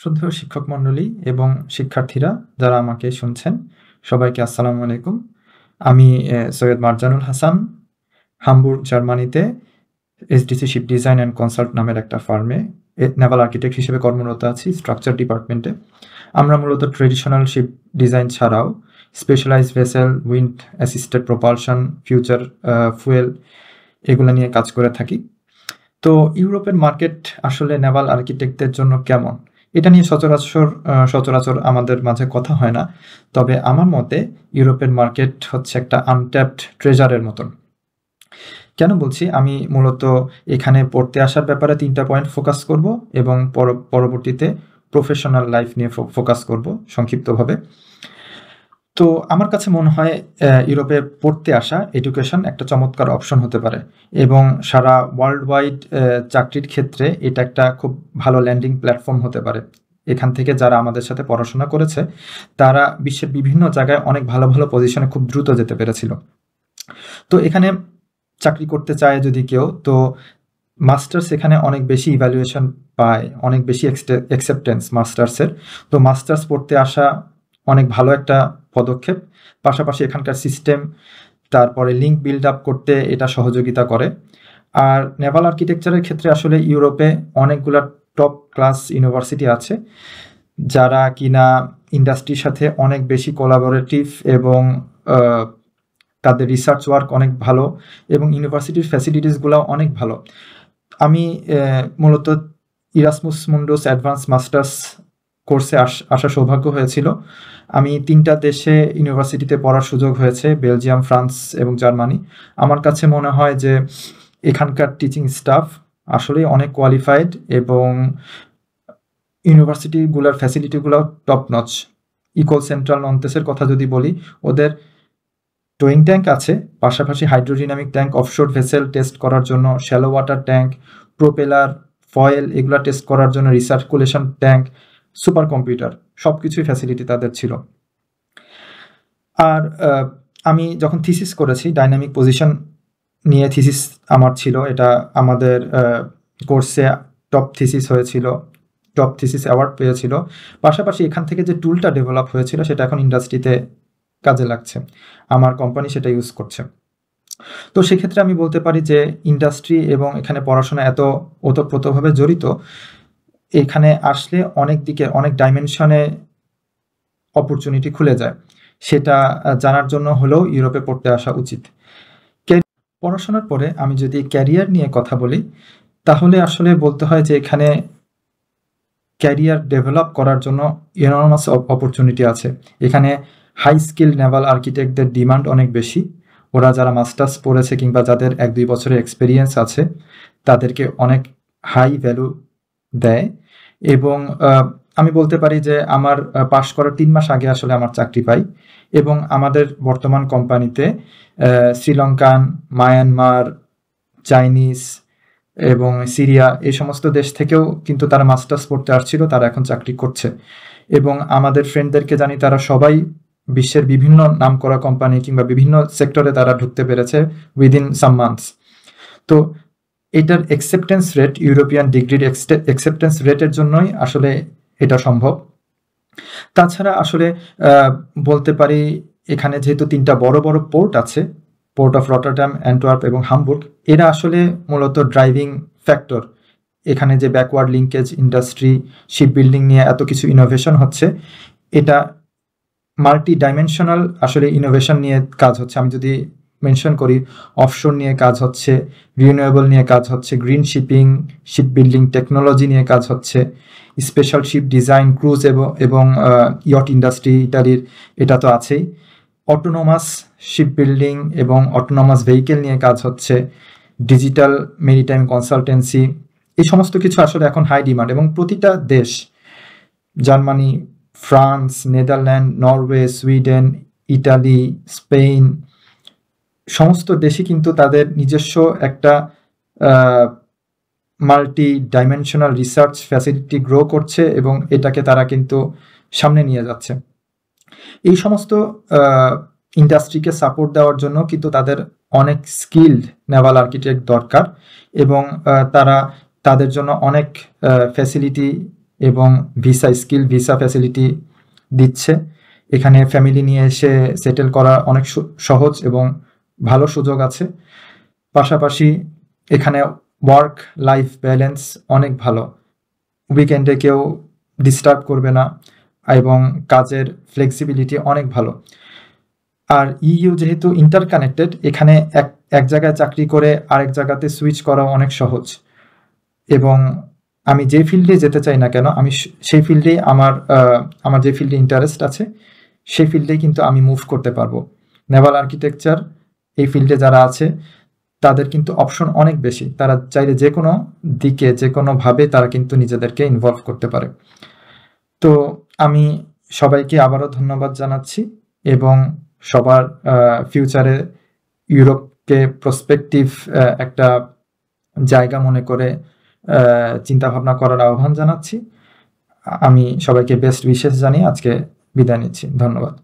শ্রদ্ধেয় শিক্ষক মণ্ডলী এবং শিক্ষার্থীরা যারা আমাকে শুনছেন, সবাইকে আসসালামু আলাইকুম। আমি সৈয়দ মারজানুল হাসান, হামবুর্গ, জার্মানিতে SDC ship design and consult নামের একটা ফার্মে নেভাল আর্কিটেক্ট হিসেবে কর্মরত আছি, স্ট্রাকচার ডিপার্টমেন্টে। আমরা মূলত ট্রেডিশনাল শিপ ডিজাইন ছাড়াও specialised vessel, wind assisted propulsion, future fuel এগুলো নিয়ে কাজ করে থাকি। তো ইউরোপের মার্কেট আসলে নেভাল আর্কিটেক্টদের জন্য কেমন, এটা নিয়ে সচরাচর আমাদের মাঝে কথা হয় না। তবে আমার মতে ইউরোপের মার্কেট হচ্ছে একটা আনট্যাপড ট্রেজারের মতন। কেন বলছি, আমি মূলত এখানে পড়তে আসার ব্যাপারে 3টা পয়েন্ট ফোকাস করব এবং পরবর্তীতে প্রফেশনাল লাইফ নিয়ে ফোকাস করব সংক্ষিপ্তভাবে। তো আমার কাছে মনে হয় ইউরোপে পড়তে আসা এডুকেশন একটা চমৎকার অপশন হতে পারে এবং সারা ওয়ার্ল্ড ওয়াইড চাকরির ক্ষেত্রে এটা একটা খুব ভালো ল্যান্ডিং প্ল্যাটফর্ম হতে পারে। এখান থেকে যারা আমাদের সাথে পড়াশোনা করেছে তারা বিশ্বের বিভিন্ন জায়গায় অনেক ভালো ভালো পজিশনে খুব দ্রুত যেতে পেরেছিল। তো এখানে চাকরি করতে চায় যদি কেউ, তো মাস্টার্স এখানে অনেক বেশি ইভ্যালুয়েশন পায়, অনেক বেশি অ্যাকসেপ্টেন্স মাস্টার্সের। তো মাস্টার্স পড়তে আসা অনেক ভালো একটা পদক্ষেপ। পাশাপাশি এখানকার সিস্টেম, তারপরে লিঙ্ক বিল্ড আপ করতে এটা সহযোগিতা করে। আর নেভাল আর্কিটেকচারের ক্ষেত্রে আসলে ইউরোপে অনেকগুলা টপ ক্লাস ইউনিভার্সিটি আছে যারা কিনা ইন্ডাস্ট্রির সাথে অনেক বেশি কোলাবোরেটিভ এবং তাদের রিসার্চ ওয়ার্ক অনেক ভালো এবং ইউনিভার্সিটির ফ্যাসিলিটিসগুলো অনেক ভালো। আমি মূলত ইরাসমাস মুন্ডাস অ্যাডভান্স মাস্টার্স কোর্সে আসার সৌভাগ্য হয়েছিল। আমি 3টা দেশে ইউনিভার্সিটিতে পড়ার সুযোগ হয়েছে, বেলজিয়াম, ফ্রান্স এবং জার্মানি। আমার কাছে মনে হয় যে এখানকার টিচিং স্টাফ আসলেই অনেক কোয়ালিফাইড এবং ইউনিভার্সিটিগুলোর ফ্যাসিলিটিগুলো টপ নচ। ইকোল সেন্ট্রাল নন্তেসের কথা যদি বলি, ওদের টোয়িং ট্যাঙ্ক আছে, পাশাপাশি হাইড্রোডিনামিক ট্যাঙ্ক, অফশোর ভেসেল টেস্ট করার জন্য, shallow water tank, propeller, foil এগুলো টেস্ট করার জন্য রিসার্কুলেশন ট্যাঙ্ক, সুপার কম্পিউটার, সব কিছুই ফ্যাসিলিটি তাদের ছিল। আর আমি যখন থিসিস করেছি, ডাইনামিক পজিশন নিয়ে থিসিস আমার ছিল, এটা আমাদের কোর্সে টপ থিসিস হয়েছিল, টপ থিসিস অ্যাওয়ার্ড পেয়েছিল। পাশাপাশি এখান থেকে যে টুলটা ডেভেলপ হয়েছিল সেটা এখন ইন্ডাস্ট্রিতে কাজে লাগছে, আমার কোম্পানি সেটা ইউজ করছে। তো সেক্ষেত্রে আমি বলতে পারি যে ইন্ডাস্ট্রি এবং এখানে পড়াশোনা এত ওতপ্রোতভাবে জড়িত, এখানে আসলে অনেক দিকে অনেক ডাইমেনশনে অপরচুনিটি খুলে যায়। সেটা জানার জন্য হলেও ইউরোপে পড়তে আসা উচিত। পড়াশোনার পরে আমি যদি ক্যারিয়ার নিয়ে কথা বলি, তাহলে আসলে বলতে হয় যে এখানে ক্যারিয়ার ডেভেলপ করার জন্য এনর্মাস অপরচুনিটি আছে। এখানে হাই স্কিল নেভাল আর্কিটেক্টদের ডিমান্ড অনেক বেশি। ওরা যারা মাস্টার্স পড়েছে কিংবা যাদের 1-2 বছরের এক্সপিরিয়েন্স আছে তাদেরকে অনেক হাই ভ্যালু দেয়। এবং আমি বলতে পারি যে আমার পাশ করার 3 মাস আগে আসলে আমার চাকরি পাই এবং আমাদের বর্তমান কোম্পানিতে শ্রীলঙ্কান, মায়ানমার, চাইনিজ এবং সিরিয়া এই সমস্ত দেশ থেকেও কিন্তু তারা মাস্টার্স পড়তে আসছিল, তারা এখন চাকরি করছে। এবং আমাদের ফ্রেন্ডদেরকে জানি তারা সবাই বিশ্বের বিভিন্ন নামকরা কোম্পানি কিংবা বিভিন্ন সেক্টরে তারা ঢুকতে পেরেছে উইদিন সাম মান্থস। তো এটার অ্যাকসেপ্টেন্স রেট, ইউরোপিয়ান ডিগ্রির অ্যাকসেপ্টেন্স রেটের জন্যই আসলে এটা সম্ভব। তাছাড়া আসলে বলতে পারি এখানে যেহেতু 3টা বড় বড় পোর্ট আছে, পোর্ট অফ রটারডাম, অ্যান্টওয়ার্প এবং হামবুর্গ, এরা আসলে মূলত ড্রাইভিং ফ্যাক্টর। এখানে যে backward linkage industry, ship building নিয়ে এত কিছু ইনোভেশন হচ্ছে, এটা মাল্টি ডাইমেনশনাল আসলে ইনোভেশন নিয়ে কাজ হচ্ছে। আমি যদি মেনশন করি, অফশোর নিয়ে কাজ হচ্ছে, রিনিউয়েবল নিয়ে কাজ হচ্ছে, green shipping, ship building technology নিয়ে কাজ হচ্ছে, স্পেশাল শিপ ডিজাইন, ক্রুজ এবং ইয়ট ইন্ডাস্ট্রি ইটালির, এটা তো আছেই। অটোনোমাস শিপ বিল্ডিং এবং অটোনোমাস ভেহিকেল নিয়ে কাজ হচ্ছে, ডিজিটাল মেরিটাইম কনসালটেন্সি, এই সমস্ত কিছু আসলে এখন হাই ডিমান্ড। এবং প্রতিটা দেশ, Germany, France, Netherland, Norway, Sweden, Italy, Spain, সমস্ত দেশই কিন্তু তাদের নিজস্ব একটা multi dimensional research facility grow করছে এবং এটাকে তারা কিন্তু সামনে নিয়ে যাচ্ছে। এই সমস্ত ইন্ডাস্ট্রিকে সাপোর্ট দেওয়ার জন্য কিন্তু তাদের অনেক স্কিলড নেভাল আর্কিটেক্ট দরকার এবং তারা তাদের জন্য অনেক ফ্যাসিলিটি এবং স্কিল ভিসা ফ্যাসিলিটি দিচ্ছে। এখানে ফ্যামিলি নিয়ে এসে সেটেল করা অনেক সহজ এবং ভালো সুযোগ আছে। পাশাপাশি এখানে ওয়ার্ক লাইফ ব্যালেন্স অনেক ভালো, উইকেন্ডে কেউ ডিস্টার্ব করবে না এবং কাজের ফ্লেক্সিবিলিটি অনেক ভালো। আর ইইউ যেহেতু ইন্টারকানেক্টেড, এখানে এক জায়গায় চাকরি করে আরেক জায়গাতে সুইচ করা অনেক সহজ, এবং আমি যে ফিল্ডে যেতে চাই না কেন, আমি সেই ফিল্ডেই আমার যে ফিল্ডে ইন্টারেস্ট আছে সেই ফিল্ডেই কিন্তু আমি মুভ করতে পারবো। নেভাল আর্কিটেকচার এই ফিল্ডে যারা আছে তাদের কিন্তু অপশন অনেক বেশি, তারা চাইলে যে কোনো দিকে যে কোনোভাবে তারা কিন্তু নিজেদেরকে ইনভলভ করতে পারে। তো আমি সবাইকে আবারও ধন্যবাদ জানাচ্ছি এবং সবার ফিউচারে ইউরোপকে প্রসপেক্টিভ একটা জায়গা মনে করে চিন্তাভাবনা করার আহ্বান জানাচ্ছি। আমি সবাইকে বেস্ট উইশেস জানিয়ে আজকে বিদায় নিচ্ছি। ধন্যবাদ।